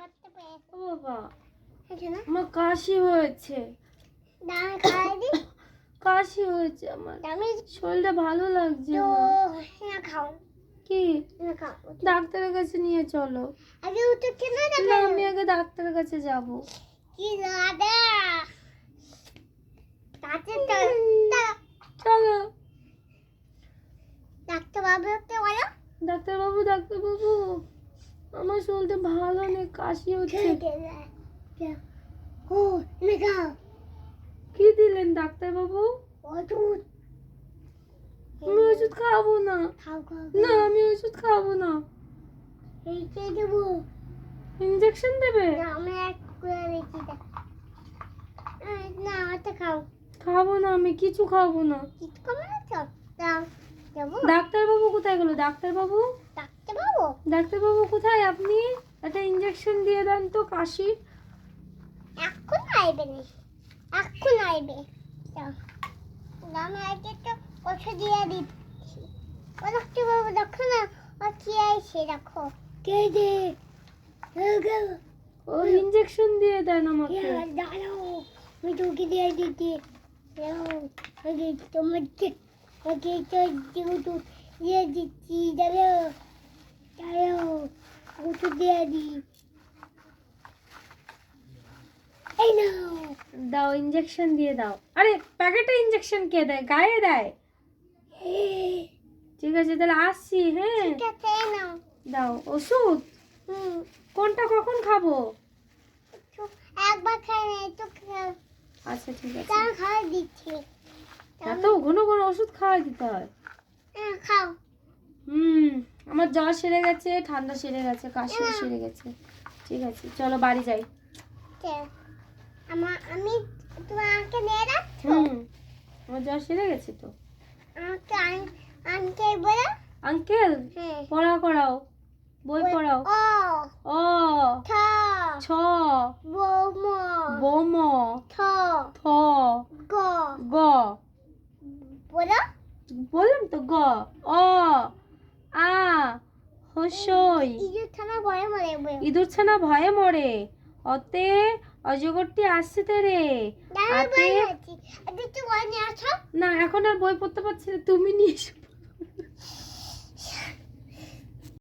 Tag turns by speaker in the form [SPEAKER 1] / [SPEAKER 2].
[SPEAKER 1] ও বাবা, আমার কাশি হয়েছে। কাশি হয়েছে আমার, শরীরটা ভালো লাগছে না। কি ডাক্তারের কাছে নিয়ে চলো। না, আমি আগে ডাক্তারের কাছে যাব। চলো ডাক্তারবাবু, ডাক্তারবাবু, আমার শরীরটা ভালো নেই, কাশি হচ্ছে। কি দিলেন ডাক্তারবাবু? আমি ওষুধ খাবো না। না, আমি ওষুধ খাবো না। ইনজেকশন দেবে? খাবো না, আমি কিছু খাবো না। ডাক্তারবাবু কোথায় গেল? ডাক্তারবাবু, ডাক্তারবাবু কোথায় আপনি? একটা ইনজেকশন দিয়ে দেন তো কাশি।
[SPEAKER 2] এখন আইবে আমি আগে তো ওষুধ দিয়ে দিচ্ছি। ও ডাক্তারবাবু দেখো না, ও কি আইছে দেখো।
[SPEAKER 1] ও ইনজেকশন দিয়ে দেন আমাকে।
[SPEAKER 2] দাঁড়াও, আমি তোকে দিয়ে দিচ্ছি। তোমাকে দিয়ে দিচ্ছি। দাঁড়াও, ওষুধ দিয়ে দিই। এই নাও।
[SPEAKER 1] দাও, ইনজেকশন দিয়ে দাও। আরে প্যাকেটে ইনজেকশন কে দেয়? গায়ে দেয়? ঠিক আছে, তাহলে আসছি। হ্যাঁ,
[SPEAKER 2] ঠিক আছে, এই নাও।
[SPEAKER 1] দাও ওষুধ। কোনটা কখন খাবো?
[SPEAKER 2] একবার খাই না, একটু
[SPEAKER 1] আচ্ছা ঠিক আছে।
[SPEAKER 2] খাওয়া দিচ্ছি।
[SPEAKER 1] এত ঘন ঘন ওষুধ খাওয়া দিতে হয়?
[SPEAKER 2] খাও।
[SPEAKER 1] আমার জ্বর সেরে গেছে, ঠান্ডা সেরে গেছে, কাশি সেরে গেছে। ঠিক আছে, চলো বাড়ি যাই।
[SPEAKER 2] আমি তোমাকে নিয়ে যাচ্ছি।
[SPEAKER 1] আমার জ্বর সেরে গেছে তো।
[SPEAKER 2] আমাকে আঙ্কেল বলো।
[SPEAKER 1] আঙ্কেল? পড়া করাও, বই পড়াও। অ
[SPEAKER 2] ঠ
[SPEAKER 1] ছ
[SPEAKER 2] বম
[SPEAKER 1] বম
[SPEAKER 2] ঠ
[SPEAKER 1] থ
[SPEAKER 2] গ
[SPEAKER 1] গ।
[SPEAKER 2] বলো।
[SPEAKER 1] বললাম তো, গ অ আ হসই। ইঁদুর ছানা ভয়ে মরে। অতে অজগরটি আসছে তেরে। আতে না, এখন আর বই পড়তে পারছি না, তুমি নিয়ে এসো।